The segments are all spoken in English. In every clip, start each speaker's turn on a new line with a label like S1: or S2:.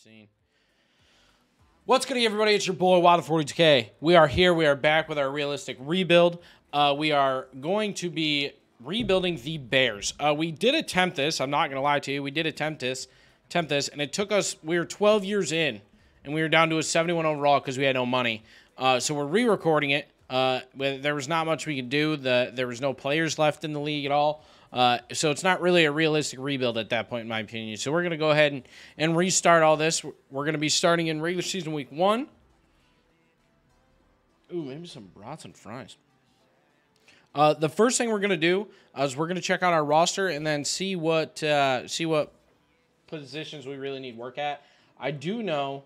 S1: scene. What's good, everybody? It's your boy, Wild42K. We are here. We are back with our realistic rebuild. We are going to be rebuilding the Bears. We did attempt this. I'm not going to lie to you. We did attempt this, and it took us, we were 12 years in, and we were down to a 71 overall because we had no money. So we're re-recording it. There was not much we could do. There was no players left in the league at all. So it's not really a realistic rebuild at that point, in my opinion. So we're going to go ahead and restart all this. We're going to be starting in regular season week 1. Ooh, maybe some brats and fries. The first thing we're going to do is we're going to check out our roster and then see what positions we really need work at. I do know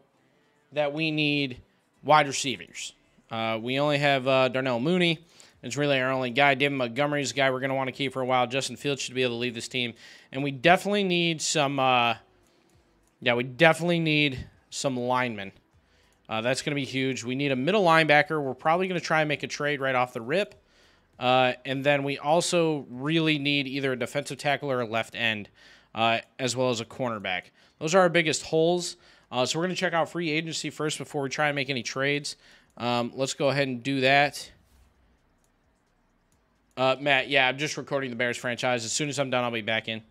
S1: that we need wide receivers. We only have Darnell Mooney. It's really our only guy. David Montgomery's the guy we're going to want to keep for a while. Justin Fields should be able to lead this team. And we definitely need some, some linemen. That's going to be huge. We need a middle linebacker. We're probably going to try and make a trade right off the rip. And then we also really need either a defensive tackle or a left end, as well as a cornerback. Those are our biggest holes. So we're going to check out free agency first before we try and make any trades. Let's go ahead and do that. Matt, yeah, I'm just recording the Bears franchise. As soon as I'm done, I'll be back in.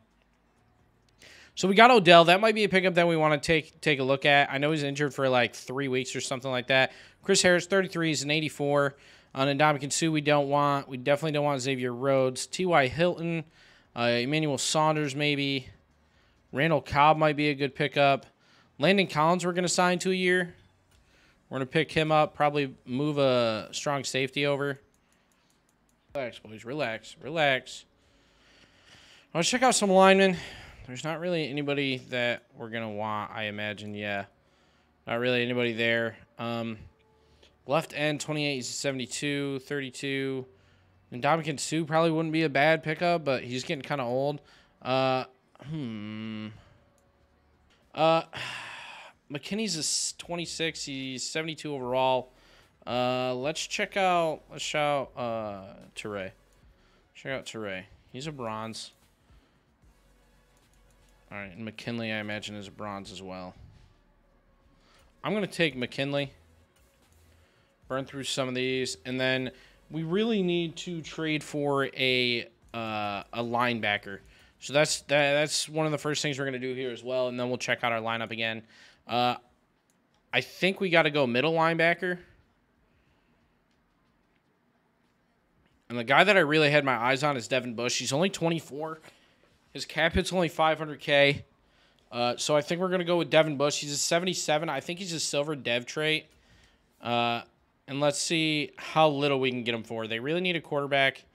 S1: So we got Odell. That might be a pickup that we want to take a look at. I know he's injured for like 3 weeks or something like that. Chris Harris, 33, is an 84. On Ndamukong Suh, we don't want. We definitely don't want Xavier Rhodes. T.Y. Hilton, Emmanuel Saunders maybe. Randall Cobb might be a good pickup. Landon Collins we're going to sign to a year. We're going to pick him up, probably move a strong safety over. Relax, boys. Relax. Relax. Let's check out some linemen. There's not really anybody that we're going to want, I imagine. Yeah. Not really anybody there. Left end, 28, he's 72, 32. And Ndamukong Suh probably wouldn't be a bad pickup, but he's getting kind of old. McKinney's is 26. He's 72 overall. Let's check out Teray. Check out Teray. He's a bronze. All right, and McKinley, I imagine, is a bronze as well. I'm going to take McKinley. Burn through some of these, and then we really need to trade for a linebacker. So that's one of the first things we're going to do here as well, and then we'll check out our lineup again. I think we got to go middle linebacker. And the guy that I really had my eyes on is Devin Bush. He's only 24. His cap hit's only $500K. So I think we're going to go with Devin Bush. He's a 77. I think he's a silver dev trait. And let's see how little we can get him for. They really need a quarterback.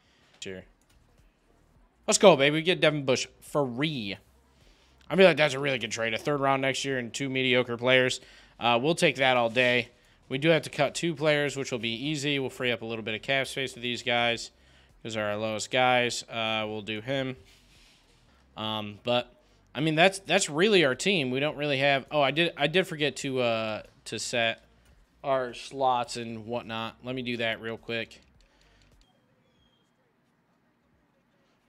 S1: Here. Let's go, baby. We get Devin Bush free. I feel like that's a really good trade. A third round next year and 2 mediocre players. We'll take that all day. We do have to cut 2 players, which will be easy. We'll free up a little bit of cap space with these guys. Those are our lowest guys. We'll do him. But I mean that's really our team. We don't really have. Oh, I did forget to set our slots and whatnot. Let me do that real quick.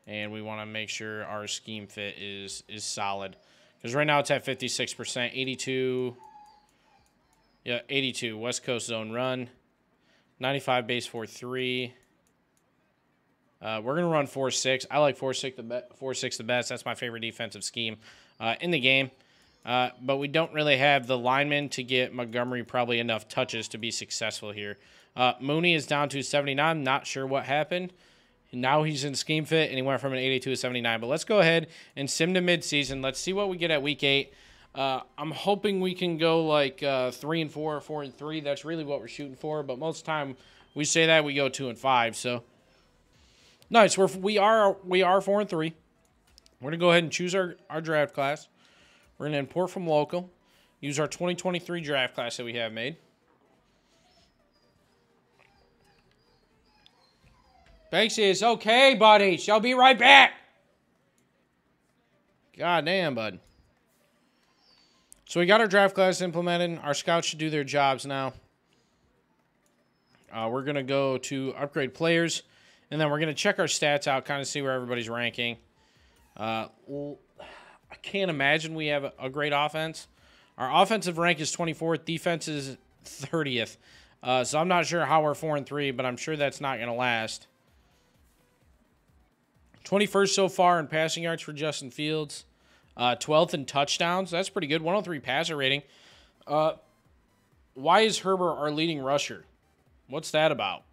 S1: And we want to make sure our scheme fit is solid. Because right now it's at 56%. 82. Yeah, 82. West Coast zone run. 95 base 4-3. We're going to run 4-6. I like 4-6 the best. That's my favorite defensive scheme in the game. But we don't really have the linemen to get Montgomery probably enough touches to be successful here. Mooney is down to 79. Not sure what happened. Now he's in scheme fit, and he went from an 82 to 79. But let's go ahead and sim to midseason. Let's see what we get at week 8. I'm hoping we can go like 3-4 or 4-3. That's really what we're shooting for. But most of the time we say that, we go 2-5. So nice. We are 4-3. We're going to go ahead and choose our draft class. We're going to import from local. Use our 2023 draft class that we have made. Banks is okay, buddy. She'll be right back. God damn, bud. So we got our draft class implemented. Our scouts should do their jobs now. We're going to go to upgrade players. And then we're going to check our stats out, kind of see where everybody's ranking. I can't imagine we have a great offense. Our offensive rank is 24th. Defense is 30th. So I'm not sure how we're 4-3, but I'm sure that's not going to last. 21st so far in passing yards for Justin Fields. 12th in touchdowns. That's pretty good. 103 passer rating. Why is Herbert our leading rusher? What's that about?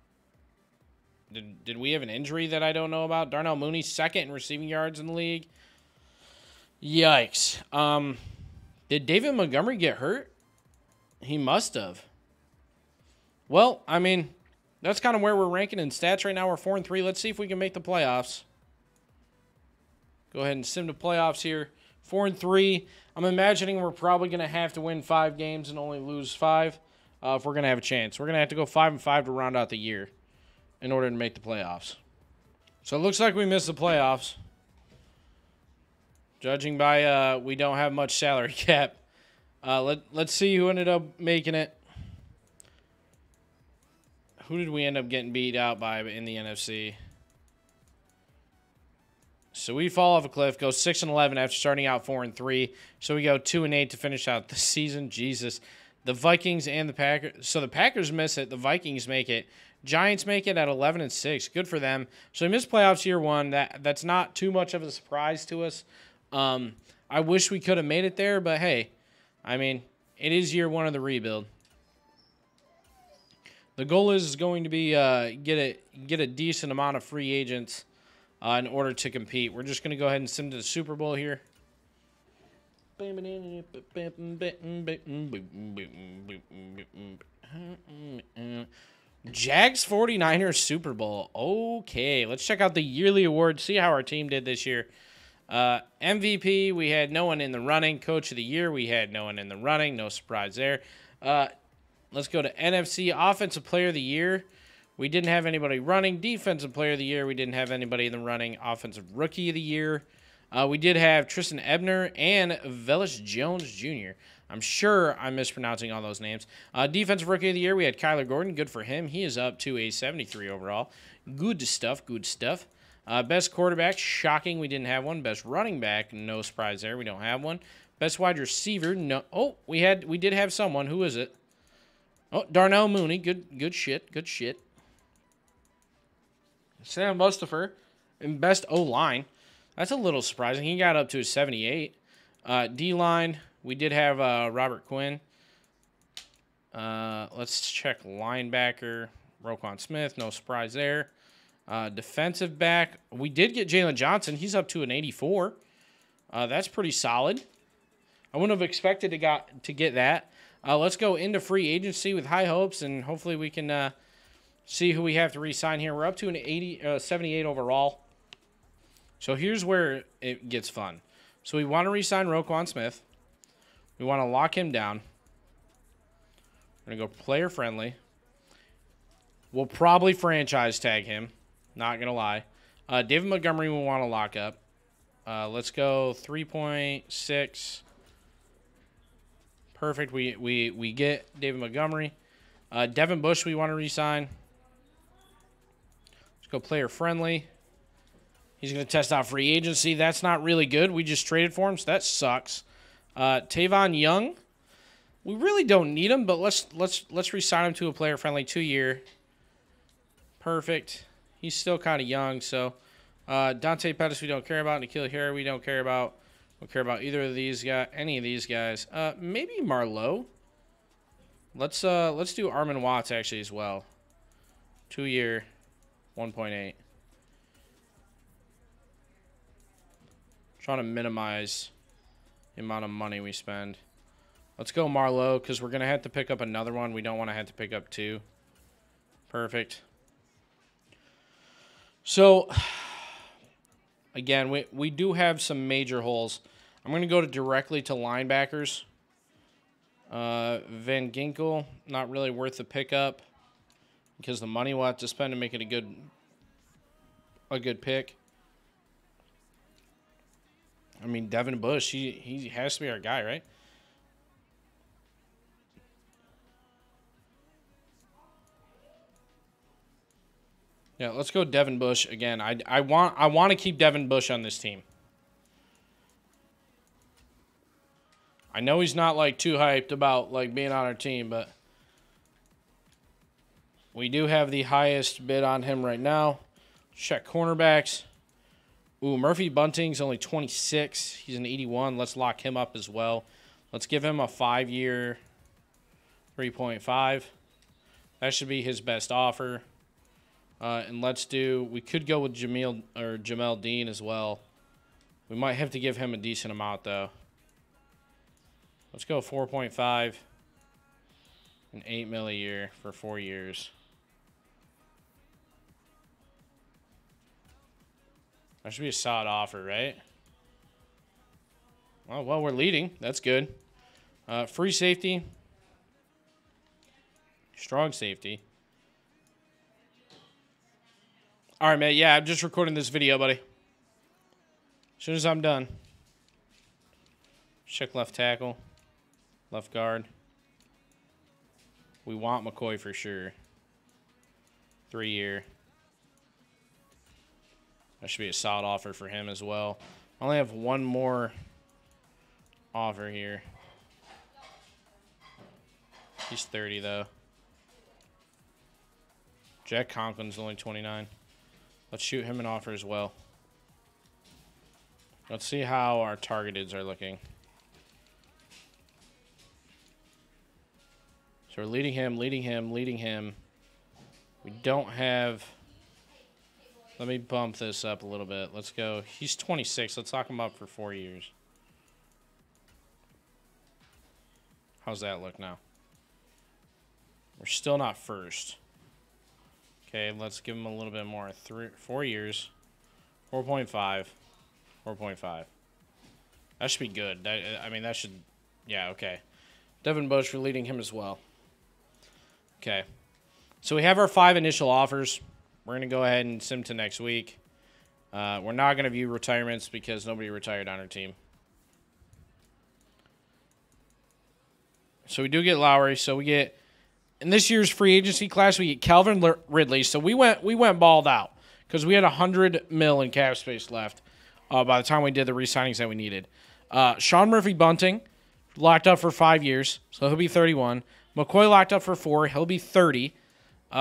S1: Did we have an injury that I don't know about? Darnell Mooney, second in receiving yards in the league. Yikes. Did David Montgomery get hurt? He must have. Well, I mean, that's kind of where we're ranking in stats right now. We're 4-3. Let's see if we can make the playoffs. Go ahead and sim to playoffs here. 4-3. I'm imagining we're probably going to have to win 5 games and only lose 5 if we're going to have a chance. We're going to have to go 5-5 to round out the year in order to make the playoffs. So it looks like we missed the playoffs. Judging by we don't have much salary cap. Let's see who ended up making it. Who did we end up getting beat out by in the NFC? So we fall off a cliff, go 6-11 after starting out 4-3. So we go 2-8 to finish out the season. Jesus. The Vikings and the Packers. So the Packers miss it. The Vikings make it. Giants make it at 11-6. Good for them. So we missed playoffs year 1. That's not too much of a surprise to us. I wish we could have made it there, but hey, I mean, it is year 1 of the rebuild. The goal is going to be get a decent amount of free agents in order to compete. We're just going to go ahead and sim to the Super Bowl here. Jags 49ers Super Bowl. Okay, let's check out the yearly awards, see how our team did this year. MVP, we had no one in the running. Coach of the year, we had no one in the running. No surprise there. Let's go to NFC Offensive Player of the Year. We didn't have anybody running. Defensive Player of the Year, we didn't have anybody in the running. Offensive Rookie of the Year. We did have Tristan Ebner and Velus Jones Jr. I'm sure I'm mispronouncing all those names. Defensive Rookie of the Year, we had Kyler Gordon. Good for him. He is up to a 73 overall. Good stuff, good stuff. Best quarterback, shocking, we didn't have one. Best running back, no surprise there, we don't have one. Best wide receiver, no. Oh, we did have someone. Who is it? Oh, Darnell Mooney. Good shit. Good shit. Sam Mustipher in best O-line. That's a little surprising. He got up to a 78. D-line, we did have Robert Quinn. Let's check linebacker. Roquan Smith, no surprise there. Defensive back, we did get Jalen Johnson. He's up to an 84. That's pretty solid. I wouldn't have expected to get that. Let's go into free agency with high hopes, and hopefully we can see who we have to re-sign here. We're up to an 78 overall. So here's where it gets fun. So we want to re-sign Roquan Smith. We want to lock him down. We're going to go player friendly. We'll probably franchise tag him. Not going to lie. David Montgomery we want to lock up. Let's go 3.6. Perfect. We get David Montgomery. Devin Bush we want to re-sign. Let's go player friendly. He's going to test out free agency. That's not really good. We just traded for him, so that sucks. Tavon Young. We really don't need him, but let's re-sign him to a player friendly 2-year. Perfect. He's still kind of young, so Dante Pettis we don't care about. N'Keal Harry we don't care about. We don't care about either of these guys, any of these guys. Maybe Marlowe. Let's do Armin Watts actually as well. 2-year, 1.8. Trying to minimize the amount of money we spend. Let's go Marlowe because we're gonna have to pick up another one. We don't want to have to pick up 2. Perfect. So, again, we do have some major holes. I'm going to go directly to linebackers. Van Ginkel, not really worth the pickup because the money we'll have to spend to make it a good pick. I mean, Devin Bush, he has to be our guy, right? Yeah, let's go Devin Bush again. I want to keep Devin Bush on this team. I know he's not, like, too hyped about, like, being on our team, but we do have the highest bid on him right now. Check cornerbacks. Ooh, Murphy Bunting's only 26. He's an 81. Let's lock him up as well. Let's give him a 5-year 3.5. That should be his best offer. And we could go with Jamel Dean as well. We might have to give him a decent amount, though. Let's go 4.5 and $8 million a year for 4 years. That should be a solid offer, right? Oh, well, we're leading. That's good. Free safety. Strong safety. All right, man. Yeah, I'm just recording this video, buddy. As soon as I'm done. Check left tackle. Left guard. We want McCoy for sure. 3-year. That should be a solid offer for him as well. I only have one more offer here. He's 30, though. Jack Conklin's only 29. Let's shoot him an offer as well. Let's see how our targeteds are looking. So we're leading him. We don't have... Let me bump this up a little bit. Let's go. He's 26. Let's lock him up for 4 years. How's that look now? We're still not first. Okay, let's give him a little bit more. 4 years. 4.5. 4.5. That should be good. I mean, that should... Yeah, okay. Devin Bush, we're leading him as well. Okay. So we have our 5 initial offers. We're going to go ahead and sim to next week. We're not going to view retirements because nobody retired on our team. So we do get Lowry. So we get, in this year's free agency class, we get Calvin Ridley. So we went balled out because we had $100 million in cap space left by the time we did the re-signings that we needed. Sean Murphy Bunting locked up for 5 years, so he'll be 31. McCoy locked up for 4, he'll be 30.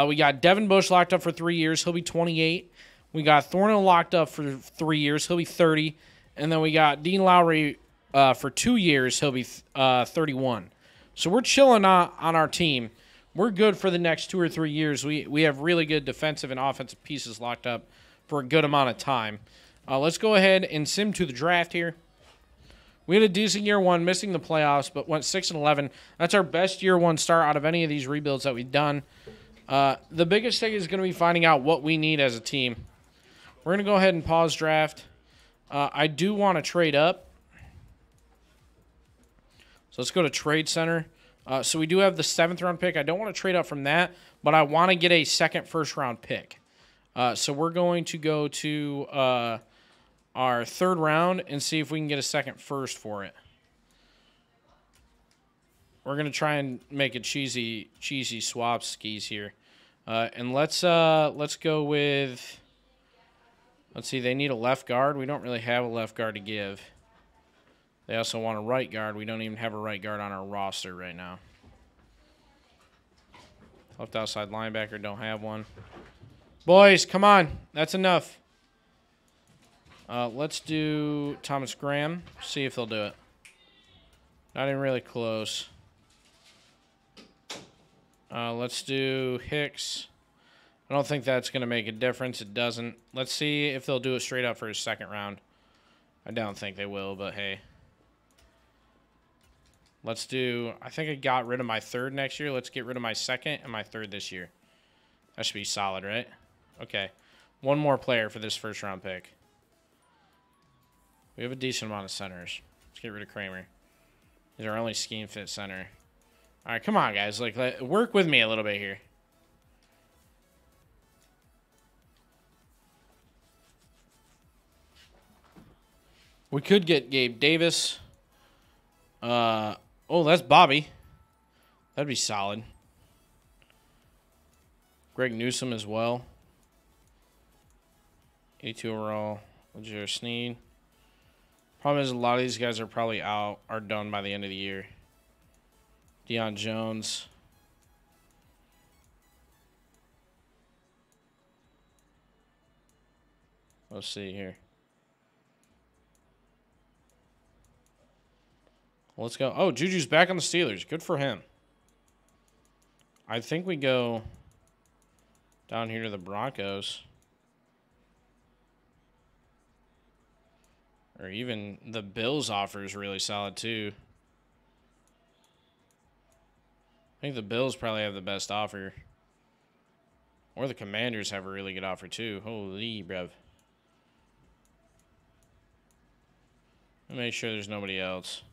S1: We got Devin Bush locked up for 3 years. He'll be 28. We got Thornhill locked up for 3 years. He'll be 30. And then we got Dean Lowry for 2 years. He'll be 31. So we're chilling on our team. We're good for the next 2 or 3 years. We have really good defensive and offensive pieces locked up for a good amount of time. Let's go ahead and sim to the draft here. We had a decent year 1, missing the playoffs, but went 6-11. That's our best year 1 start out of any of these rebuilds that we've done. The biggest thing is going to be finding out what we need as a team. We're going to go ahead and pause draft. I do want to trade up. So let's go to Trade Center. So we do have the 7th round pick. I don't want to trade up from that, but I want to get a second first-round pick. So we're going to go to our 3rd round and see if we can get a second first for it. We're going to try and make a cheesy swap skis here. And let's go with, let's see, they need a left guard. We don't really have a left guard to give. They also want a right guard. We don't even have a right guard on our roster right now. Left outside linebacker, don't have one. Boys, come on. That's enough. Let's do Thomas Graham. See if they'll do it. Not even really close. Let's do Hicks. I don't think that's going to make a difference. It doesn't. Let's see if they'll do it straight up for his 2nd round. I don't think they will, but hey. Let's do, I think I got rid of my 3rd next year. Let's get rid of my 2nd and my 3rd this year. That should be solid, right? Okay. One more player for this first-round pick. We have a decent amount of centers. Let's get rid of Kramer. He's our only scheme fit center. All right, come on, guys. Like, work with me a little bit here. We could get Gabe Davis. Oh, that's Bobby. That'd be solid. Greg Newsome as well. 82 overall. Legere Sneed. Problem is, a lot of these guys are probably out, are done by the end of the year. Deion Jones. Let's see here. Let's go. Oh, Juju's back on the Steelers. Good for him. I think we go down here to the Broncos. Or even the Bills offer is really solid, too. I think the Bills probably have the best offer. Or the Commanders have a really good offer, too. Holy, bruv. Let me make sure there's nobody else.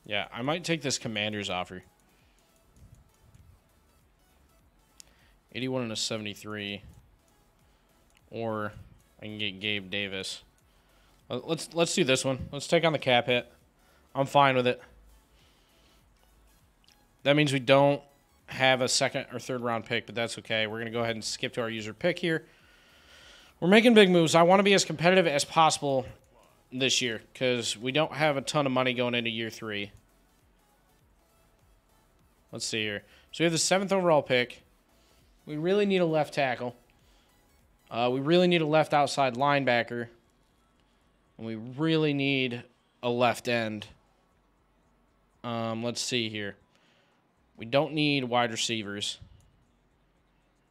S1: Yeah, I might take this Commanders offer. 81 and a 73. Or I can get Gabe Davis. Let's do this one. Let's take on the cap hit. I'm fine with it. That means we don't have a second or third round pick, but that's okay. We're going to go ahead and skip to our user pick here. We're making big moves. I want to be as competitive as possible this year because we don't have a ton of money going into year 3. Let's see here. So we have the 7th overall pick. We really need a left tackle. We really need a left outside linebacker. And we really need a left end. Let's see here. We don't need wide receivers.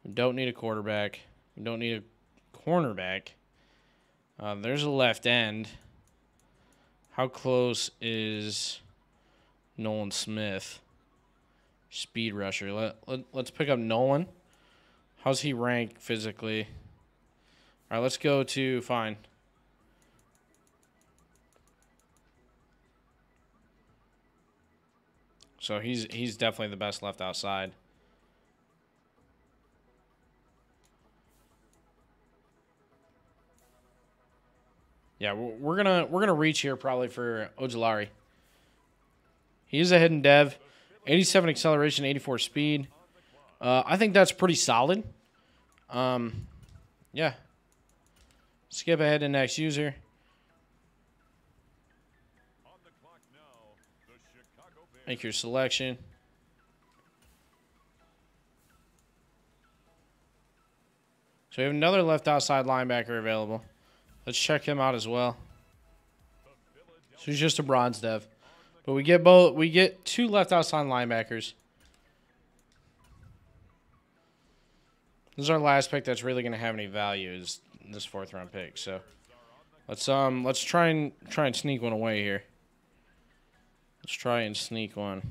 S1: We don't need a quarterback. We don't need a cornerback. There's a left end. How close is Nolan Smith? Speed rusher. Let's pick up Nolan. How's he rank physically? All right, let's go to fine. So he's definitely the best left outside. Yeah, we're gonna reach here probably for Ojulari. He is a hidden dev, 87 acceleration, 84 speed. I think that's pretty solid. Yeah. Skip ahead to next user. Make your selection. So we have another left outside linebacker available. Let's check him out as well. So he's just a bronze dev. But we get 2 left outside linebackers. This is our last pick that's really going to have any value is this 4th round pick. So let's try and sneak one away here. Let's try and sneak one.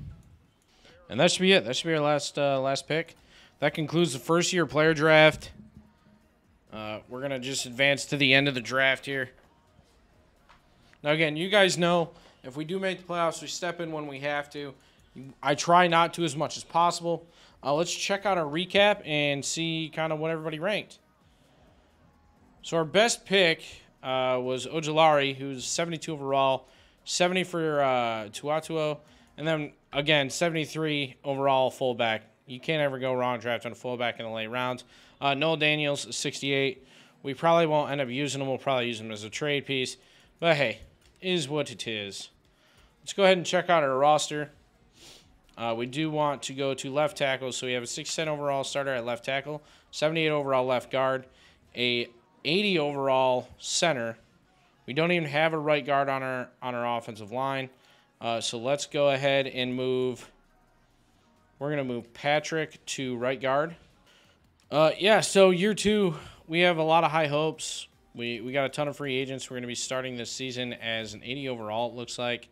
S1: And that should be it. That should be our last pick. That concludes the first year player draft. We're going to just advance to the end of the draft here. Now, again, you guys know if we do make the playoffs, we step in when we have to. I try not to as much as possible. Let's check out our recap and see kind of what everybody ranked. So our best pick was Ojulari, who's 72 overall, 70 for Tuatuo, and then, again, 73 overall fullback. You can't ever go wrong drafting a fullback in the late rounds. Noel Daniels, 68. We probably won't end up using him. We'll probably use him as a trade piece. But, hey, is what it is. Let's go ahead and check out our roster. We do want to go to left tackle, so we have a 67 overall starter at left tackle, 78 overall left guard, a 80 overall center. We don't even have a right guard on our offensive line. So let's go ahead and move. We're going to move Patrick to right guard. Yeah, so year 2, we have a lot of high hopes. We got a ton of free agents. We're going to be starting this season as an 80 overall, it looks like.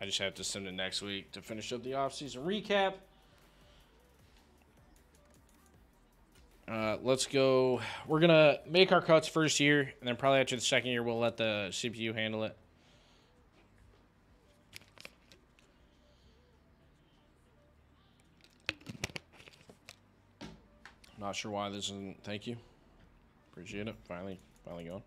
S1: I just have to send it next week to finish up the offseason recap. Let's go. We're going to make our cuts first year, and then probably after the second year, we'll let the CPU handle it. Not sure why this isn't. Thank you. Appreciate it. Finally going.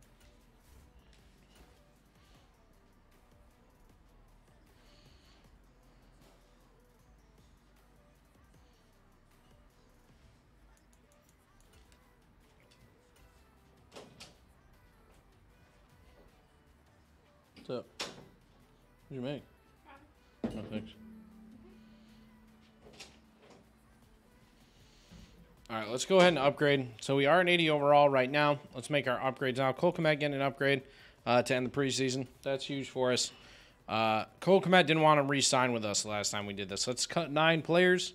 S1: What's up? What'd you make? Oh, thanks. All right, let's go ahead and upgrade. So we are an 80 overall right now. Let's make our upgrades now. Cole Kmet getting an upgrade to end the preseason. That's huge for us. Cole Kmet didn't want to re-sign with us the last time we did this. Let's cut 9 players.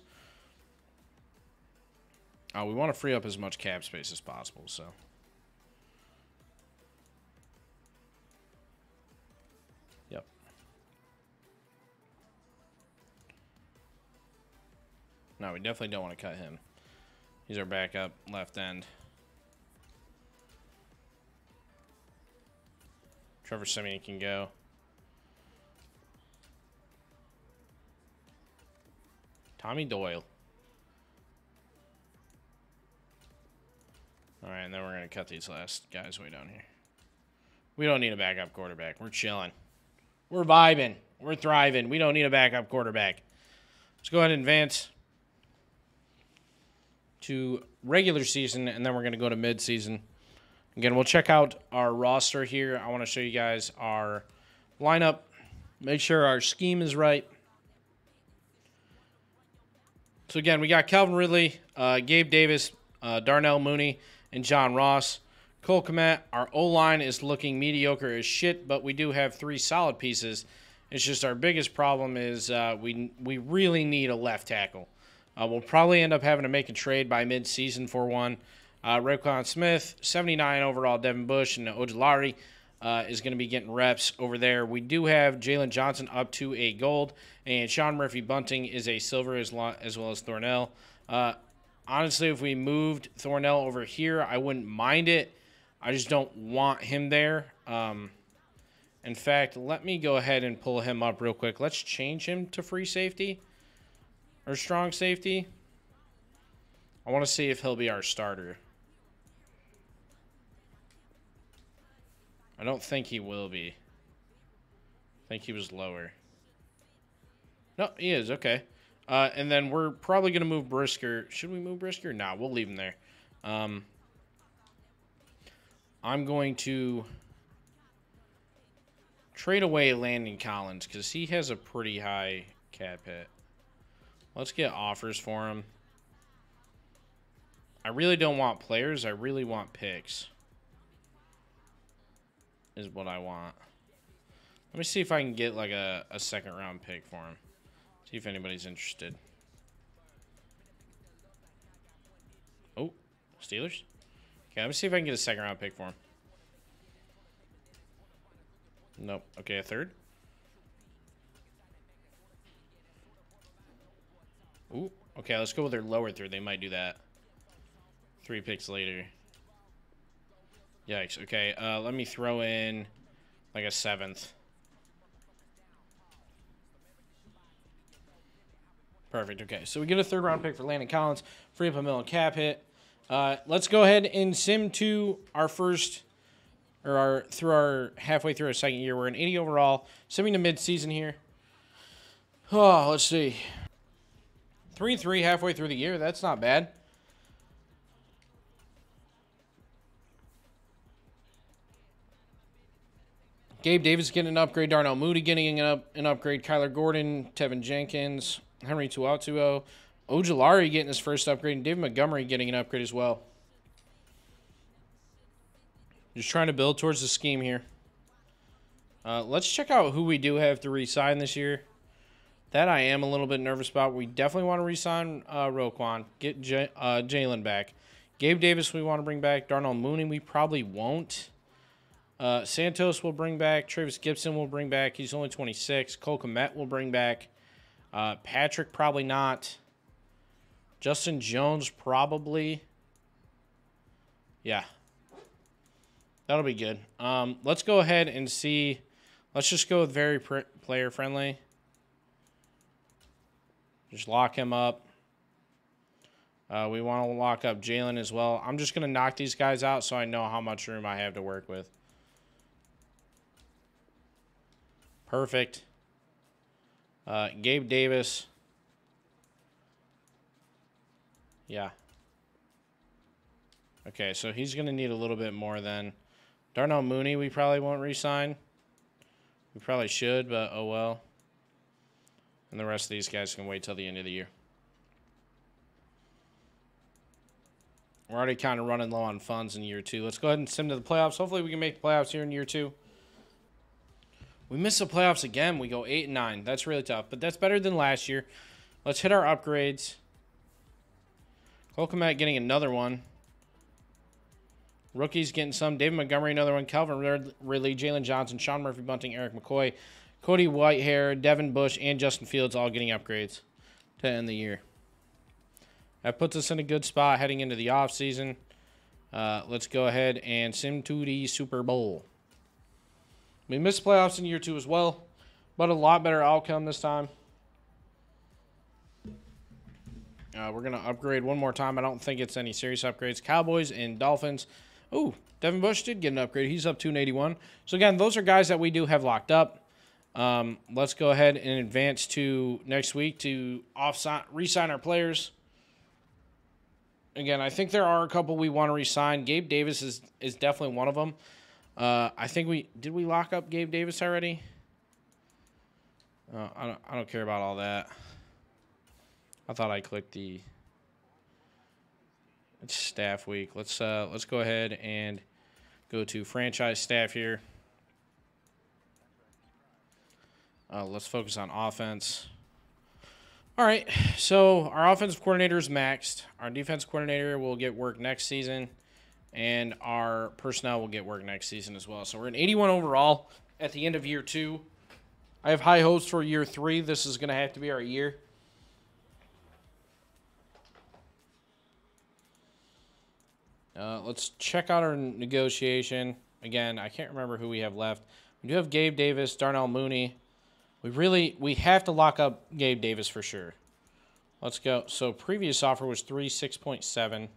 S1: We want to free up as much cap space as possible, so. Yep. No, we definitely don't want to cut him. He's our backup left end. Trevor Siemian can go. Tommy Doyle. All right, and then we're going to cut these last guys way down here. We don't need a backup quarterback. We're chilling. We're vibing. We're thriving. We don't need a backup quarterback. Let's go ahead and advance to regular season, and then we're going to go to mid-season. Again, we'll check out our roster here. I want to show you guys our lineup. Make sure our scheme is right. So, again, we got Calvin Ridley, Gabe Davis, Darnell Mooney, and John Ross. Cole Kmet, our O-line is looking mediocre as shit, but we do have 3 solid pieces. It's just our biggest problem is we really need a left tackle. We'll probably end up having to make a trade by mid-season for one. Roquan Smith, 79 overall, Devin Bush, and Ojulari is going to be getting reps over there. We do have Jalen Johnson up to a gold, and Sean Murphy-Bunting is a silver as well as Thornell. Honestly, if we moved Thornell over here, I wouldn't mind it. I just don't want him there. In fact, let me go ahead and pull him up real quick. Let's change him to free safety or strong safety. I want to see if he'll be our starter. I don't think he will be. I think he was lower. No, he is. Okay. And then we're probably going to move Brisker. Should we move Brisker? No, we'll leave him there. I'm going to trade away Landon Collins because he has a pretty high cap hit. Let's get offers for him. I really don't want players. I really want picks is what I want. Let me see if I can get like a second round pick for him. See if anybody's interested. Oh, Steelers? Okay, let me see if I can get a second round pick for him. Nope. Okay, a third. Ooh, okay, let's go with their lower third. They might do that. 3 picks later. Yikes. Okay, let me throw in like a 7th. Perfect. Okay, so we get a 3rd round pick for Landon Collins. Free up $1 million cap hit. Let's go ahead and sim to our first, or halfway through our second year. We're an 80 overall, simming to mid-season here. Oh, let's see. 3-3 halfway through the year. That's not bad. Gabe Davis getting an upgrade. Darnell Mooney getting an upgrade. Kyler Gordon, Tevin Jenkins, Henry Tuatuo, Ojulari getting his first upgrade, and David Montgomery getting an upgrade as well. Just trying to build towards the scheme here. Let's check out who we do have to re-sign this year. That I am a little bit nervous about. We definitely want to re-sign Roquan. Get Jalen back. Gabe Davis we want to bring back. Darnell Mooney we probably won't. Santos will bring back. Travis Gibson will bring back. He's only 26. Cole Kmet will bring back. Patrick probably not. Justin Jones probably. Yeah. That'll be good. Let's go ahead and see. Let's just go with very player friendly. Just lock him up. We want to lock up Jalen as well. I'm just going to knock these guys out so I know how much room I have to work with. Perfect. Gabe Davis. Yeah. Okay, so he's going to need a little bit more then. Darnell Mooney we probably won't re-sign. We probably should, but oh well. And the rest of these guys can wait till the end of the year. We're already kind of running low on funds in year 2. Let's go ahead and sim to the playoffs. Hopefully we can make the playoffs here in year 2. We miss the playoffs again. We go 8-9. That's really tough, but that's better than last year. Let's hit our upgrades. Cole Kmet getting another one. Rookies getting some. David Montgomery, another one. Calvin Ridley, Jalen Johnson, Sean Murphy-Bunting, Eric McCoy, Cody Whitehair, Devin Bush, and Justin Fields all getting upgrades to end the year. That puts us in a good spot heading into the offseason. Let's go ahead and sim to the Super Bowl. We missed playoffs in year 2 as well, but a lot better outcome this time. We're going to upgrade one more time. I don't think it's any serious upgrades. Cowboys and Dolphins. Oh, Devin Bush did get an upgrade. He's up 281. So, again, those are guys that we do have locked up. Let's go ahead and advance to next week to re-sign our players. Again, I think there are a couple we want to re-sign. Gabe Davis is definitely one of them. I think did we lock up Gabe Davis already? I don't care about all that. I thought I clicked it's staff week. Let's go ahead and go to franchise staff here. Let's focus on offense. All right, so our offensive coordinator is maxed. Our defense coordinator will get work next season, and our personnel will get work next season as well. So we're an 81 overall at the end of year 2. I have high hopes for year 3. This is going to have to be our year. Let's check out our negotiation. Again, I can't remember who we have left. We do have Gabe Davis, Darnell Mooney. We have to lock up Gabe Davis for sure. Let's go. So previous offer was 6.7.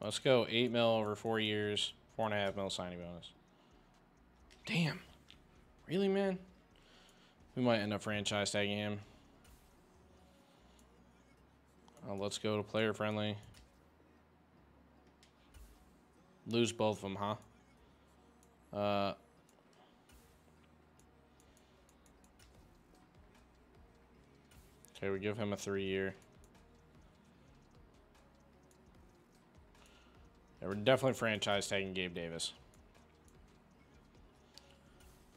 S1: Let's go 8 mil over 4 years, 4.5 mil signing bonus. Damn. Really, man? We might end up franchise tagging him. Let's go to player friendly. Lose both of them, huh? Okay, we give him a 3-year. Yeah, we're definitely franchise tagging Gabe Davis.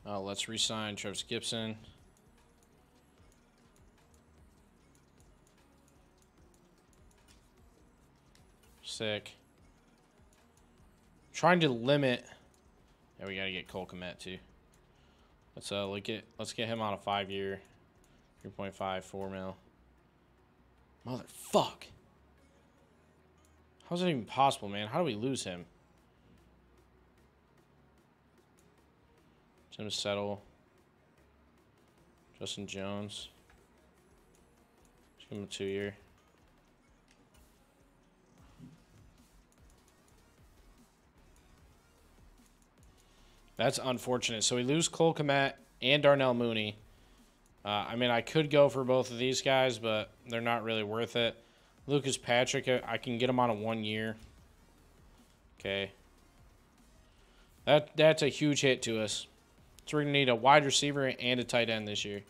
S1: Let's re-sign Travis Gibson. Sick. Trying to limit. Yeah, we gotta get Cole Kmet too. Let's get him on a 5-year, 3.5, 4 mil. Motherfuck. How's that even possible, man? How do we lose him? Tim Settle. Justin Jones. Let's give him a 2-year. That's unfortunate. So we lose Cole Kmet and Darnell Mooney. I mean, I could go for both of these guys, but they're not really worth it. Lucas Patrick, I can get him on a 1-year. Okay. That's a huge hit to us. So we're going to need a wide receiver and a tight end this year.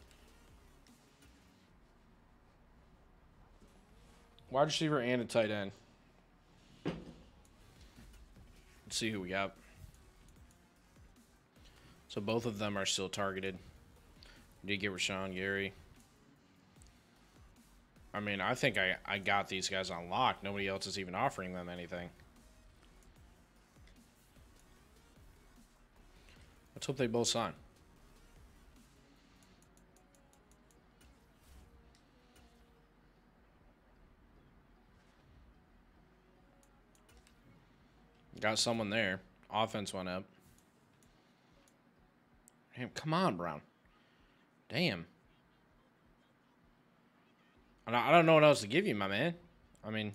S1: Wide receiver and a tight end. Let's see who we got. So both of them are still targeted. We did get Rashawn Gary. I mean, I think I got these guys on lock. Nobody else is even offering them anything. Let's hope they both sign. Got someone there. Offense went up. Damn, come on, Brown. Damn. I don't know what else to give you, my man. I mean,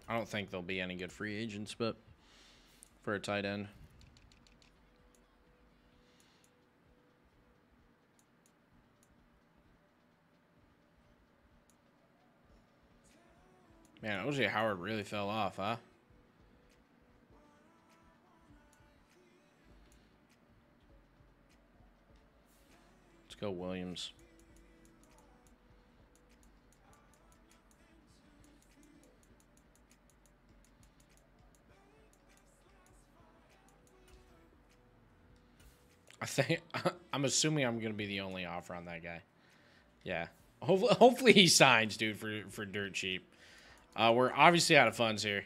S1: I don't think there'll be any good free agents, but for a tight end. Man, O.J. Howard really fell off, huh? Let's go Williams. I'm assuming I'm gonna be the only offer on that guy. Yeah. Hopefully he signs, dude, for dirt cheap. We're obviously out of funds here.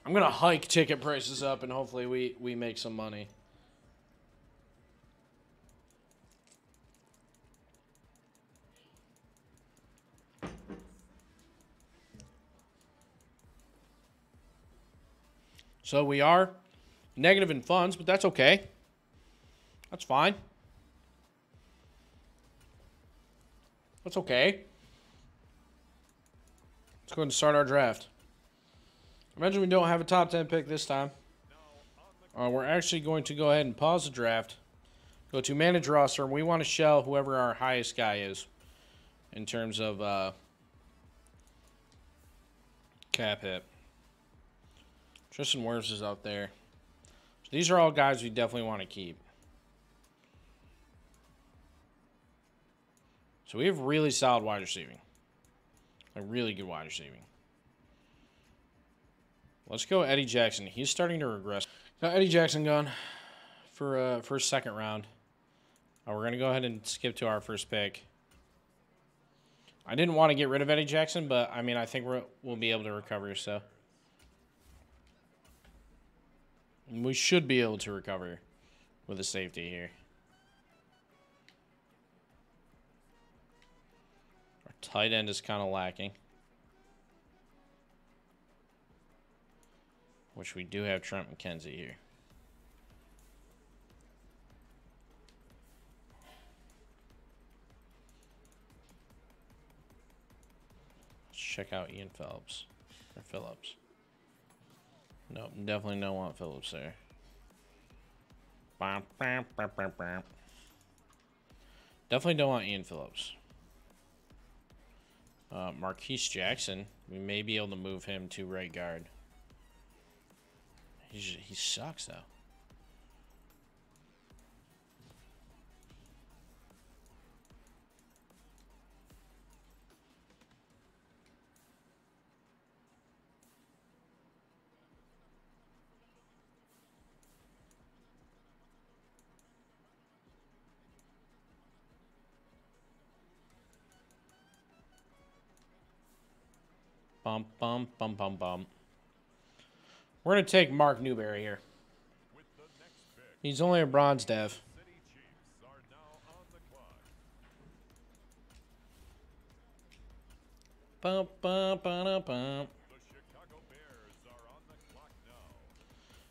S1: I'm gonna hike ticket prices up, and hopefully we make some money. So we are negative in funds, but that's okay. That's fine. That's okay. Let's go ahead and start our draft. Imagine we don't have a top 10 pick this time. We're actually going to go ahead and pause the draft. Go to manage roster, and we want to shell whoever our highest guy is in terms of cap hit. Tristan Wirfs is out there. So these are all guys we definitely want to keep. So we have really solid wide receiving. A really good wide receiving. Let's go Eddie Jackson. He's starting to regress. Got Eddie Jackson going for second round. We're going to go ahead and skip to our first pick. I didn't want to get rid of Eddie Jackson, but, I mean, I think we'll be able to recover, so. And we should be able to recover with a safety here. Our tight end is kind of lacking. Which we do have Trent McKenzie here. Let's check out Ian Phillips. Or Phillips. Nope, definitely don't want Phillips there. Definitely don't want Ian Phillips. Marquise Jackson. We may be able to move him to right guard. He sucks, though. Bump, bump, bump, bump, bump. We're going to take Mark Newberry here. He's only a bronze dev. Bump, bump, bump, bump.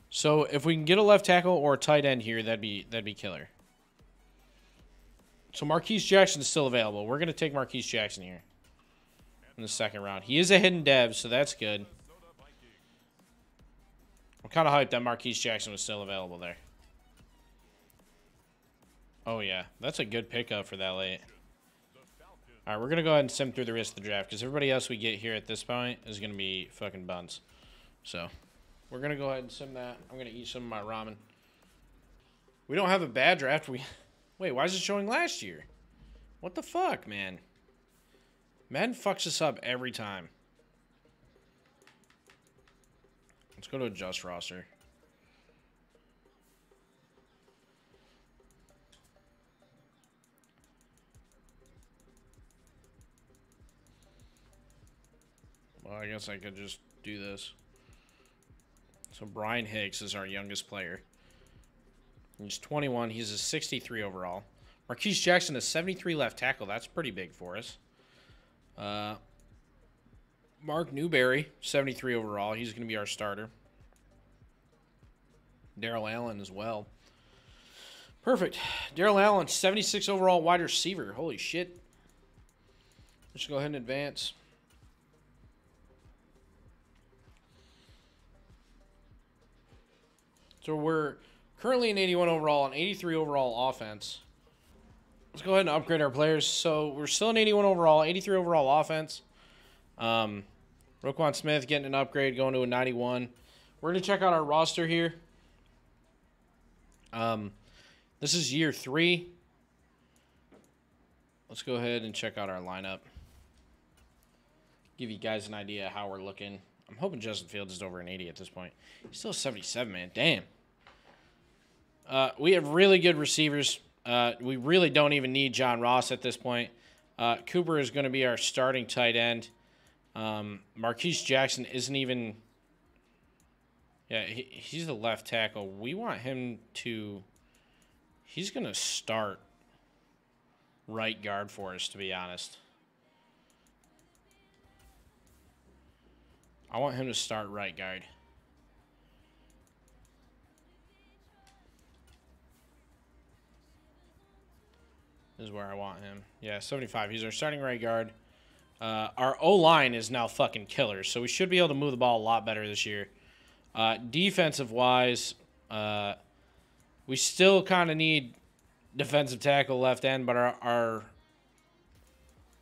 S1: So if we can get a left tackle or a tight end here, that'd be killer. So Marquise Jackson is still available. We're going to take Marquise Jackson here in the second round. He is a hidden dev, so that's good. I'm kind of hyped that Marquise Jackson was still available there. Oh, yeah. That's a good pickup for that late. All right, we're going to go ahead and sim through the rest of the draft because everybody else we get here at this point is going to be fucking buns. So, we're going to go ahead and sim that. I'm going to eat some of my ramen. We don't have a bad draft. Wait, why is it showing last year? What the fuck, man? Madden fucks us up every time. Let's go to adjust roster. Well, I guess I could just do this. So Brian Hicks is our youngest player. He's 21. He's a 63 overall. Marquise Jackson is 73 left tackle. That's pretty big for us. Mark Newberry, 73 overall. He's going to be our starter. Darrell Allen as well. Perfect. Darrell Allen, 76 overall wide receiver. Holy shit. Let's go ahead and advance. So we're currently an 81 overall and 83 overall offense. Let's go ahead and upgrade our players. So we're still an 81 overall, 83 overall offense. Roquan Smith getting an upgrade, going to a 91. We're going to check out our roster here. This is year 3. Let's go ahead and check out our lineup. Give you guys an idea how we're looking. I'm hoping Justin Fields is over an 80 at this point. He's still 77, man. Damn. We have really good receivers. We really don't even need John Ross at this point. Cooper is going to be our starting tight end. Marquise Jackson isn't even... Yeah, he's the left tackle. We want him to... He's going to start right guard for us, to be honest. I want him to start right guard. This is where I want him. Yeah, 75. He's our starting right guard. Our O-line is now fucking killer, so we should be able to move the ball a lot better this year. Defensive-wise, we still kind of need defensive tackle left end, but our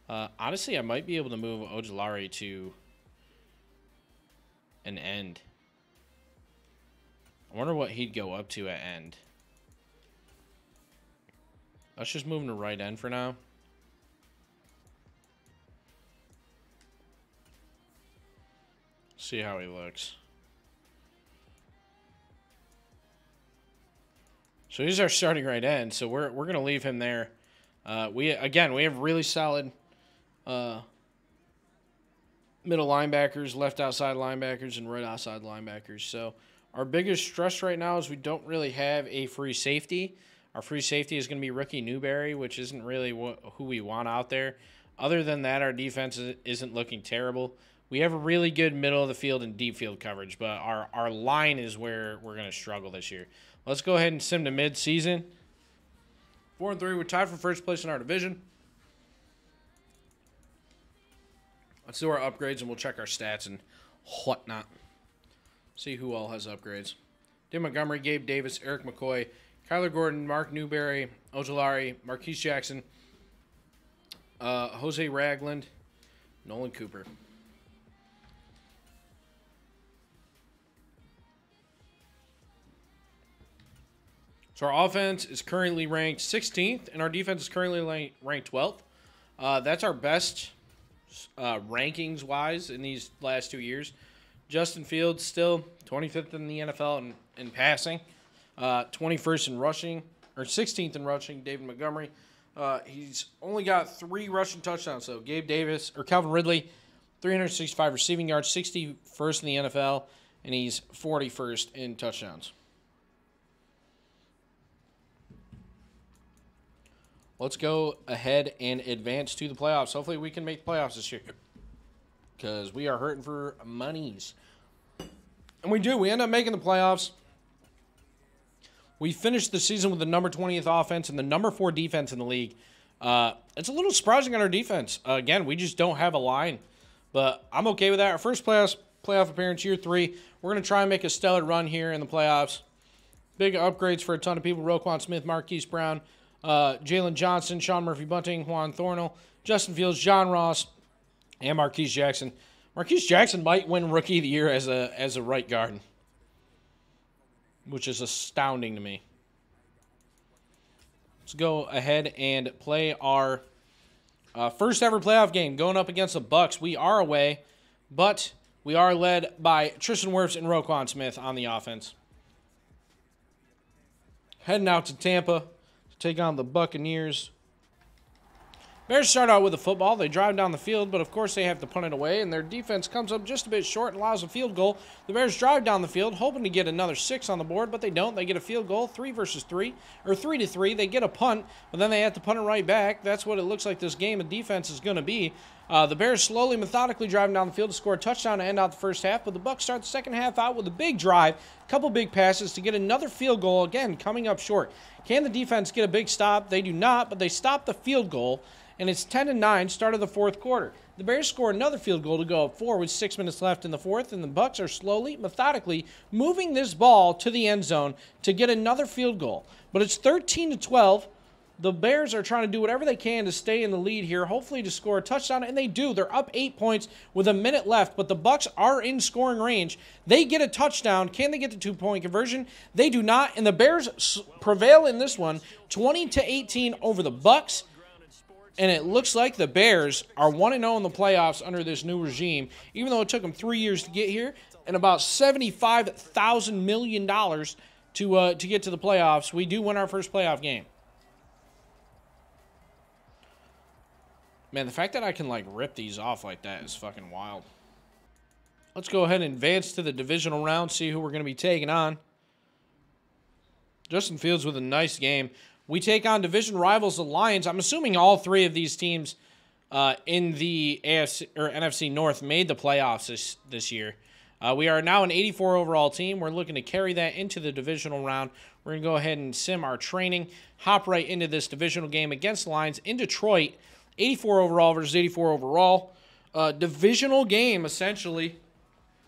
S1: honestly, I might be able to move Ojulari to an end. I wonder what he'd go up to at end. Let's just move him to right end for now. See how he looks. So he's our starting right end, so we're gonna leave him there. We have really solid middle linebackers, left outside linebackers, and right outside linebackers. So our biggest stress right now is we don't really have a free safety. Our free safety is going to be rookie Newberry, which isn't really who we want out there. Other than that, our defense isn't looking terrible. We have a really good middle of the field and deep field coverage, but our line is where we're going to struggle this year. Let's go ahead and sim to mid-season. 4-3, we're tied for first place in our division. Let's do our upgrades, and we'll check our stats and whatnot. See who all has upgrades. Dave Montgomery, Gabe Davis, Eric McCoy, Kyler Gordon, Mark Newberry, Ojulari, Marquise Jackson, Jose Ragland, Nolan Cooper. So our offense is currently ranked 16th, and our defense is currently ranked 12th. That's our best rankings-wise in these last 2 years. Justin Fields still 25th in the NFL in passing. 21st in rushing, or 16th in rushing, David Montgomery. He's only got 3 rushing touchdowns, so Gabe Davis, or Calvin Ridley, 365 receiving yards, 61st in the NFL, and he's 41st in touchdowns. Let's go ahead and advance to the playoffs. Hopefully we can make the playoffs this year, because we are hurting for monies. And we do. We end up making the playoffs. We finished the season with the number 20th offense and the number 4 defense in the league. It's a little surprising on our defense. Again, we just don't have a line. But I'm okay with that. Our first playoff appearance, year 3. We're going to try and make a stellar run here in the playoffs. Big upgrades for a ton of people. Roquan Smith, Marquise Brown, Jalen Johnson, Sean Murphy-Bunting, Juan Thornhill, Justin Fields, John Ross, and Marquise Jackson. Marquise Jackson might win Rookie of the Year as a right guard, which is astounding to me. Let's go ahead and play our first ever playoff game going up against the Bucs. We are away, but we are led by Tristan Wirfs and Roquan Smith on the offense. Heading out to Tampa to take on the Buccaneers. Bears start out with the football. They drive down the field, but of course they have to punt it away, and their defense comes up just a bit short and allows a field goal. The Bears drive down the field, hoping to get another 6 on the board, but they don't. They get a field goal, 3 versus 3, or 3-3. They get a punt, but then they have to punt it right back. That's what it looks like this game of defense is going to be. The Bears slowly, methodically driving down the field to score a touchdown to end out the first half, but the Bucs start the second half out with a big drive, a couple big passes to get another field goal, again, coming up short. Can the defense get a big stop? They do not, but they stop the field goal, and it's 10-9, start of the fourth quarter. The Bears score another field goal to go up 4 with 6 minutes left in the fourth, and the Bucs are slowly, methodically moving this ball to the end zone to get another field goal. But it's 13-12 The Bears are trying to do whatever they can to stay in the lead here, hopefully to score a touchdown, and they do. They're up 8 points with a minute left, but the Bucs are in scoring range. They get a touchdown. Can they get the 2-point conversion? They do not, and the Bears prevail in this one, 20-18 over the Bucs. And it looks like the Bears are 1-0 in the playoffs under this new regime, even though it took them 3 years to get here and about $75,000 million to get to the playoffs. We do win our first playoff game. Man, the fact that I can, like, rip these off like that is fucking wild. Let's go ahead and advance to the divisional round, see who we're going to be taking on. Justin Fields with a nice game. We take on division rivals, the Lions. I'm assuming all three of these teams in the AFC or NFC North made the playoffs this year. We are now an 84 overall team. We're looking to carry that into the divisional round. We're going to go ahead and sim our training, hop right into this divisional game against the Lions in Detroit. 84 overall versus 84 overall. Divisional game, essentially.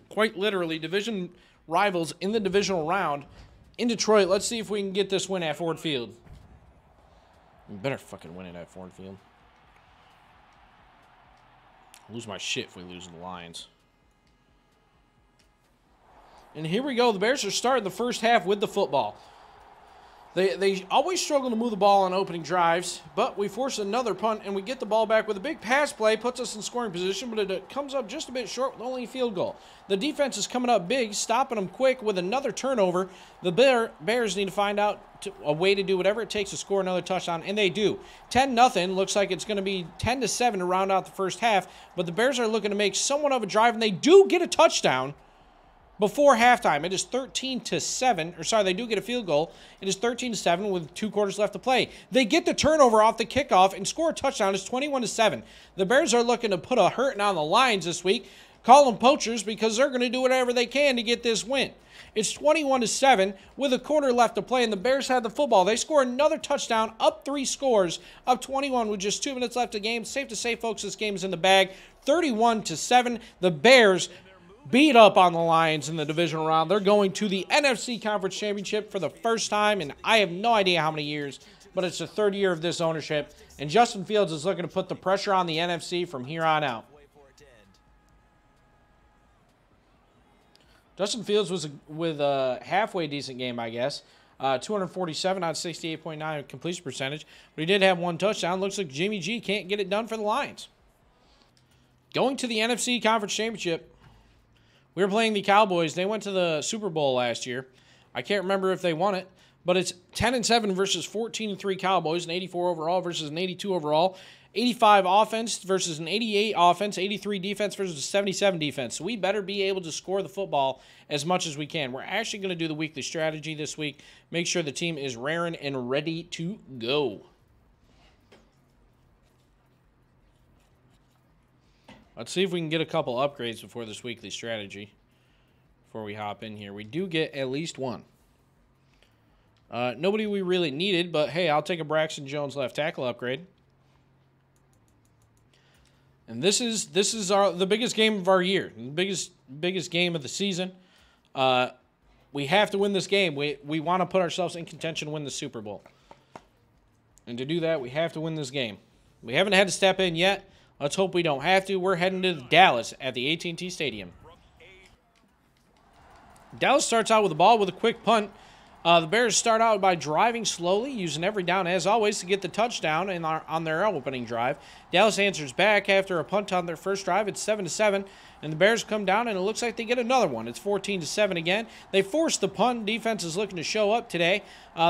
S1: Quite literally, division rivals in the divisional round in Detroit. Let's see if we can get this win at Ford Field. We better fucking win it at Ford Field. I'll lose my shit if we lose to the Lions. And here we go. The Bears are starting the first half with the football. They always struggle to move the ball on opening drives, but we force another punt, and we get the ball back with a big pass play, puts us in scoring position, but it comes up just a bit short with only a field goal. The defense is coming up big, stopping them quick with another turnover. The Bears need to find out a way to do whatever it takes to score another touchdown, and they do. 10-0, looks like it's going to be 10-7 to round out the first half, but the Bears are looking to make somewhat of a drive, and they do get a touchdown before halftime. It is 13-7, or sorry, they do get a field goal. It is 13-7 with 2 quarters left to play. They get the turnover off the kickoff and score a touchdown. It's 21-7. The Bears are looking to put a hurting on the Lions this week. Call them poachers because they're going to do whatever they can to get this win. It's 21-7 with a quarter left to play, and the Bears have the football. They score another touchdown, up 3 scores, up 21 with just 2 minutes left of the game. Safe to say, folks, this game is in the bag. 31-7. The Bears beat up on the Lions in the divisional round. They're going to the NFC Conference Championship for the first time in I have no idea how many years, but it's the 3rd year of this ownership, and Justin Fields is looking to put the pressure on the NFC from here on out. Justin Fields was with a halfway decent game, I guess. 247 on 68.9 completion percentage, but he did have 1 touchdown. Looks like Jimmy G can't get it done for the Lions. Going to the NFC Conference Championship, we were playing the Cowboys. They went to the Super Bowl last year. I can't remember if they won it, but it's 10-7 versus 14-3 Cowboys, an 84 overall versus an 82 overall, 85 offense versus an 88 offense, 83 defense versus a 77 defense. So we better be able to score the football as much as we can. We're actually going to do the weekly strategy this week. Make sure the team is raring and ready to go. Let's see if we can get a couple upgrades before this weekly strategy. Before we hop in here. We do get at least one. Nobody we really needed, but hey, I'll take a Braxton Jones left tackle upgrade. And this is the biggest game of our year. The biggest game of the season. We have to win this game. We want to put ourselves in contention to win the Super Bowl. And to do that, we have to win this game. We haven't had to step in yet. Let's hope we don't have to. We're heading to Dallas at the AT&T Stadium. Dallas starts out with the ball with a quick punt. The Bears start out by driving slowly, using every down, as always, to get the touchdown on their opening drive. Dallas answers back after a punt on their first drive. It's 7-7, and the Bears come down, and it looks like they get another one. It's 14-7 again. They force the punt. Defense is looking to show up today.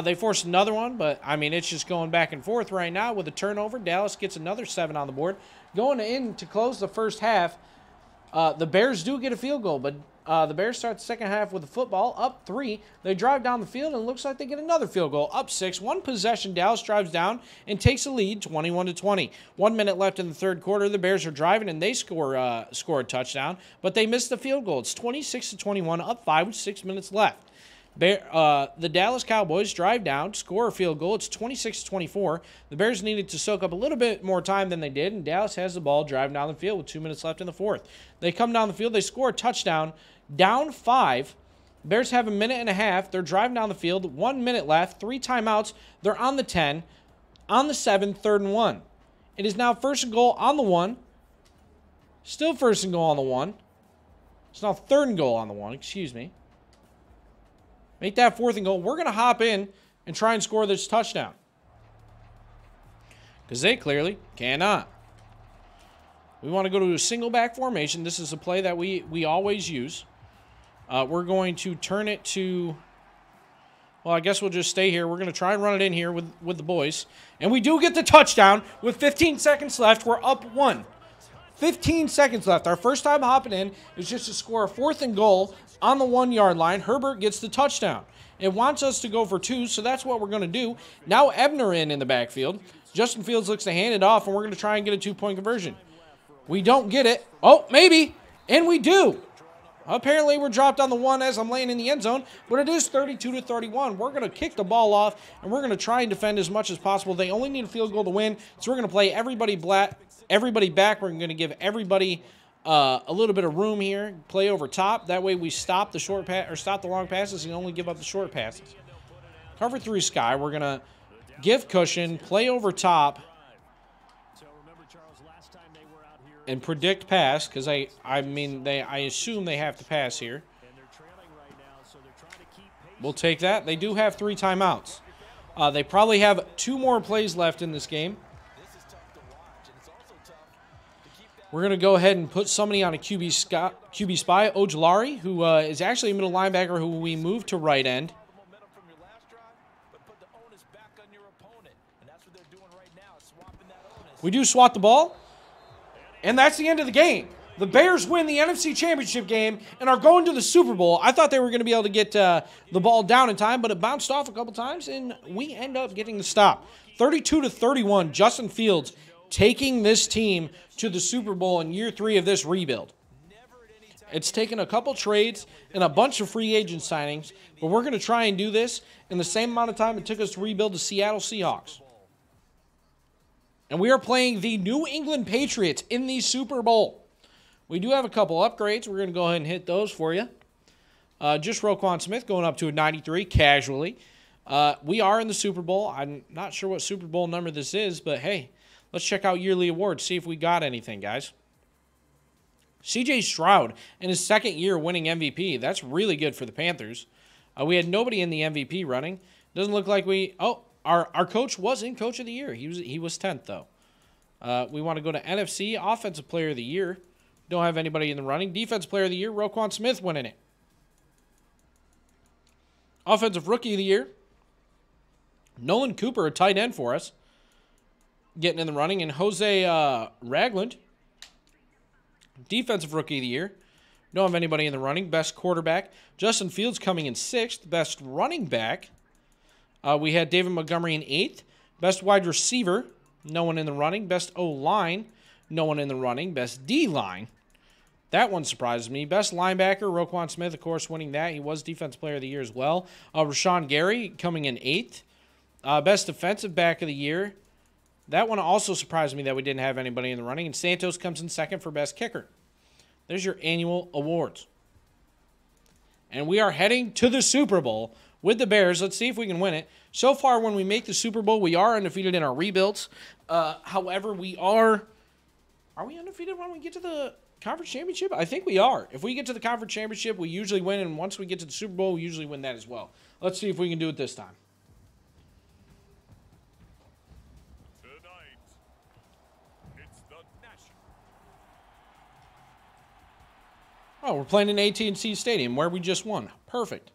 S1: They forced another one, but, I mean, it's just going back and forth right now with a turnover. Dallas gets another 7 on the board. Going in to close the first half, the Bears do get a field goal, but the Bears start the second half with the football, up 3. They drive down the field, and it looks like they get another field goal, up 6. 1 possession, Dallas drives down and takes a lead, 21-20. 1 minute left in the third quarter. The Bears are driving, and they score a touchdown, but they missed the field goal. It's 26-21, up 5 with 6 minutes left. The Dallas Cowboys drive down, score a field goal. It's 26-24. The Bears needed to soak up a little bit more time than they did, and Dallas has the ball driving down the field with 2 minutes left in the fourth. They come down the field. They score a touchdown, down 5. Bears have a minute and a half. They're driving down the field. 1 minute left. 3 timeouts. They're on the 10. on the 7, 3rd and 1. It is now 1st and goal on the 1. Still 1st and goal on the 1. It's now 3rd and goal on the 1, excuse me. Make that 4th and goal. We're going to hop in and try and score this touchdown. Because they clearly cannot. We want to go to a single back formation. This is a play that we always use. We're going to turn it to... Well, I guess we'll just stay here. We're going to try and run it in here with the boys. And we do get the touchdown with 15 seconds left. We're up 1. 15 seconds left. Our first time hopping in is just to score a 4th and goal on the 1-yard line. Herbert gets the touchdown. It wants us to go for 2, so that's what we're going to do. Now Ebner in the backfield. Justin Fields looks to hand it off, and we're going to try and get a 2-point conversion. We don't get it. Oh, maybe. And we do. Apparently, we're dropped on the 1 as I'm laying in the end zone, but it is 32-31. We're going to kick the ball off, and we're going to try and defend as much as possible. They only need a field goal to win, so we're going to play everybody back. We're going to give everybody a little bit of room here. Play over top. That way, we stop the short pass or stop the long passes and only give up the short passes. Cover 3 Sky. We're going to give cushion, play over top, and predict pass, because I assume they have to pass here. We'll take that. They do have 3 timeouts. They probably have 2 more plays left in this game. We're going to go ahead and put somebody on a QB spy, Ojulari, who is actually a middle linebacker who we moved to right end. We do swat the ball. And that's the end of the game. The Bears win the NFC Championship game and are going to the Super Bowl. I thought they were going to be able to get the ball down in time, but it bounced off a couple times, and we end up getting the stop. 32-31, Justin Fields taking this team to the Super Bowl in year 3 of this rebuild. It's taken a couple trades and a bunch of free agent signings, but we're going to try and do this in the same amount of time it took us to rebuild the Seattle Seahawks. And we are playing the New England Patriots in the Super Bowl. We do have a couple upgrades. We're going to go ahead and hit those for you. Just Roquan Smith going up to a 93 casually. We are in the Super Bowl. I'm not sure what Super Bowl number this is, but hey, let's check out yearly awards, see if we got anything, guys. C.J. Stroud in his 2nd year winning MVP. That's really good for the Panthers. We had nobody in the MVP running. Doesn't look like we... Oh, our coach was in Coach of the Year. He was 10th, though. We want to go to NFC, Offensive Player of the Year. Don't have anybody in the running. Defensive Player of the Year, Roquan Smith winning it. Offensive Rookie of the Year, Nolan Cooper, a tight end for us, getting in the running. And Jose Ragland, Defensive Rookie of the Year. Don't have anybody in the running. Best quarterback, Justin Fields coming in 6th. Best running back, we had David Montgomery in 8th. Best wide receiver, no one in the running. Best O-line, no one in the running. Best D-line, that one surprises me. Best linebacker, Roquan Smith, of course, winning that. He was Defensive Player of the Year as well. Rashawn Gary coming in 8th. Best defensive back of the year, that one also surprised me that we didn't have anybody in the running. And Santos comes in 2nd for best kicker. There's your annual awards. And we are heading to the Super Bowl with the Bears. Let's see if we can win it. So far, when we make the Super Bowl, we are undefeated in our rebuilds. However, we are we undefeated when we get to the Conference Championship? I think we are. If we get to the Conference Championship, we usually win. And once we get to the Super Bowl, we usually win that as well. Let's see if we can do it this time. Oh, we're playing in AT&T Stadium, where we just won. Perfect.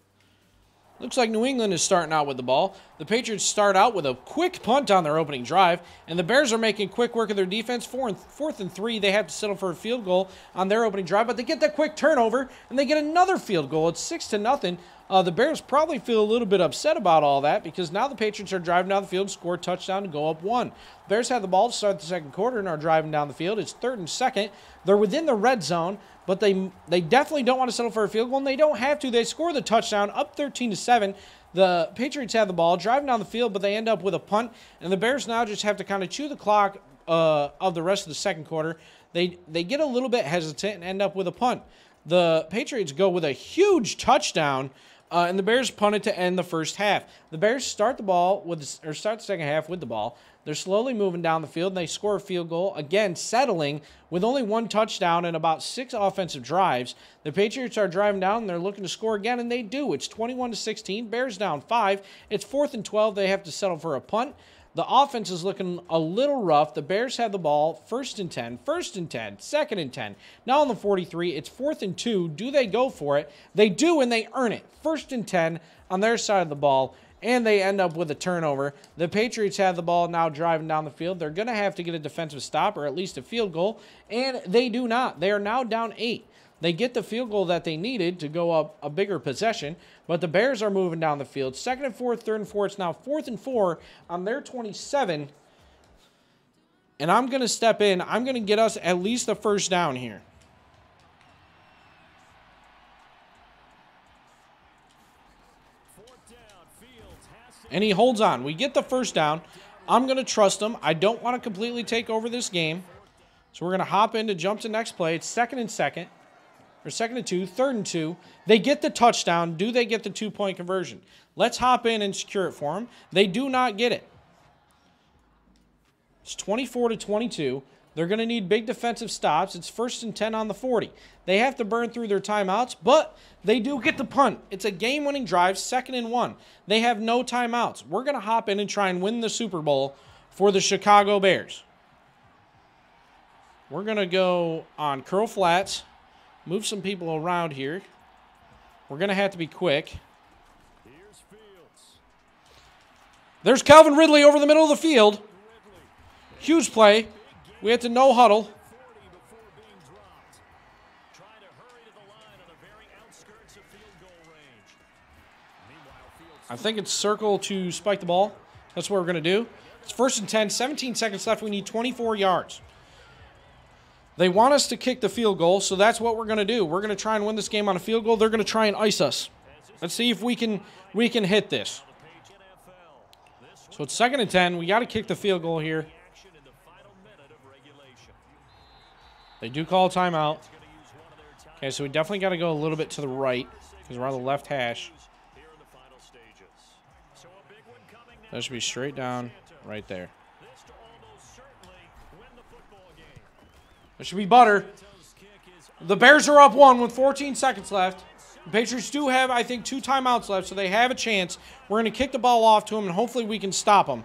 S1: Looks like New England is starting out with the ball. The Patriots start out with a quick punt on their opening drive, and the Bears are making quick work of their defense. 4th and 3, they have to settle for a field goal on their opening drive, but they get that quick turnover, and they get another field goal. It's 6-0. The Bears probably feel a little bit upset about all that because now the Patriots are driving down the field, score a touchdown, and go up 1. The Bears have the ball to start the 2nd quarter and are driving down the field. It's 3rd and 2nd. They're within the red zone, but they definitely don't want to settle for a field goal, and they don't have to. They score the touchdown, up 13-7. The Patriots have the ball, driving down the field, but they end up with a punt, and the Bears now just have to kind of chew the clock of the rest of the 2nd quarter. They get a little bit hesitant and end up with a punt. The Patriots go with a huge touchdown, and the Bears punt it to end the first half. The Bears start the 2nd half with the ball. They're slowly moving down the field, and they score a field goal, again, settling with only 1 touchdown and about 6 offensive drives. The Patriots are driving down, and they're looking to score again, and they do. It's 21-16. Bears down 5. It's 4th and 12. They have to settle for a punt. The offense is looking a little rough. The Bears have the ball, 1st and 10, 1st and 10, 2nd and 10. Now on the 43, it's 4th and 2. Do they go for it? They do, and they earn it. 1st and 10 on their side of the ball, and they end up with a turnover. The Patriots have the ball now driving down the field. They're going to have to get a defensive stop or at least a field goal, and they do not. They are now down 8. They get the field goal that they needed to go up a bigger possession, but the Bears are moving down the field. 2nd and 4, 3rd and 4. It's now 4th and 4 on their 27. And I'm going to step in. I'm going to get us at least the first down here. And he holds on. We get the first down. I'm going to trust him. I don't want to completely take over this game. So we're going to hop in to jump to next play. It's 2nd and 2nd. Or 2nd and 2, 3rd and 2. They get the touchdown. Do they get the 2-point conversion? Let's hop in and secure it for them. They do not get it. It's 24-22. They're going to need big defensive stops. It's 1st and 10 on the 40. They have to burn through their timeouts, but they do get the punt. It's a game-winning drive, 2nd and 1. They have no timeouts. We're going to hop in and try and win the Super Bowl for the Chicago Bears. We're going to go on curl flats. Move some people around here. We're going to have to be quick. There's Calvin Ridley over the middle of the field. Huge play. We had to no huddle. I think it's circle to spike the ball. That's what we're going to do. It's 1st and 10, 17 seconds left. We need 24 yards. They want us to kick the field goal, so that's what we're going to do. We're going to try and win this game on a field goal. They're going to try and ice us. Let's see if we can hit this. So it's 2nd and 10. We got to kick the field goal here. They do call a timeout. Okay, so we definitely got to go a little bit to the right because we're on the left hash. That should be straight down right there. That should be butter. The Bears are up 1 with 14 seconds left. The Patriots do have, I think, 2 timeouts left, so they have a chance. We're going to kick the ball off to them, and hopefully we can stop them.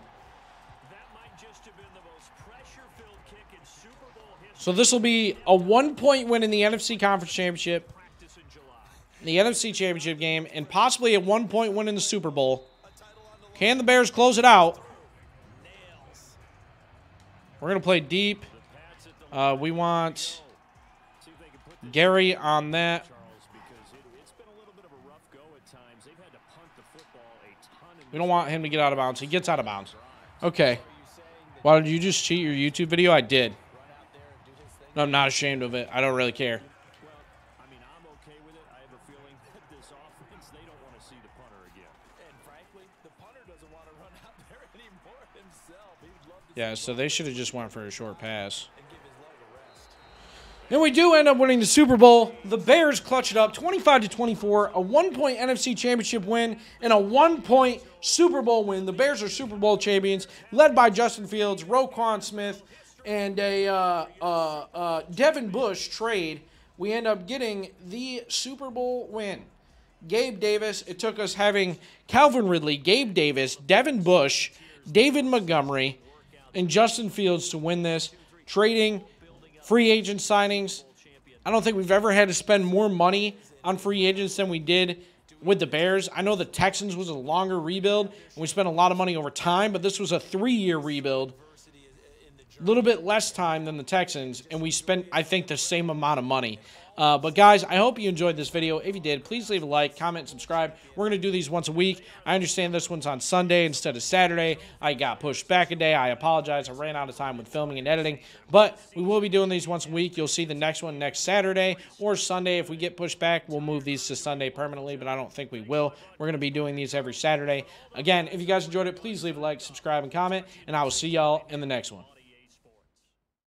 S1: So this will be a 1-point win in the NFC Conference Championship, the NFC Championship game, and possibly a 1-point win in the Super Bowl. Can the Bears close it out? We're going to play deep. We want Gary on that. We don't want him to get out of bounds. He gets out of bounds. Okay. Why did you just cheat your YouTube video? I did. No, I'm not ashamed of it. I don't really care. Yeah, so they should have just went for a short pass. And we do end up winning the Super Bowl. The Bears clutch it up 25-24, a 1-point NFC Championship win, and a 1-point Super Bowl win. The Bears are Super Bowl champions, led by Justin Fields, Roquan Smith, and a Devin Bush trade. We end up getting the Super Bowl win. Gabe Davis, it took us having Calvin Ridley, Gabe Davis, Devin Bush, David Montgomery, and Justin Fields to win this. Trading, free agent signings. I don't think we've ever had to spend more money on free agents than we did with the Bears. I know the Texans was a longer rebuild, and we spent a lot of money over time, but this was a 3-year rebuild. A little bit less time than the Texans, and we spent, I think, the same amount of money. But guys, I hope you enjoyed this video. If you did, please leave a like, comment, subscribe. We're going to do these once a week. I understand this one's on Sunday instead of Saturday. I got pushed back a day. I apologize. I ran out of time with filming and editing. But we will be doing these once a week. You'll see the next one next Saturday or Sunday. If we get pushed back, we'll move these to Sunday permanently, but I don't think we will. We're going to be doing these every Saturday. Again, if you guys enjoyed it, please leave a like, subscribe, and comment, and I will see y'all in the next one.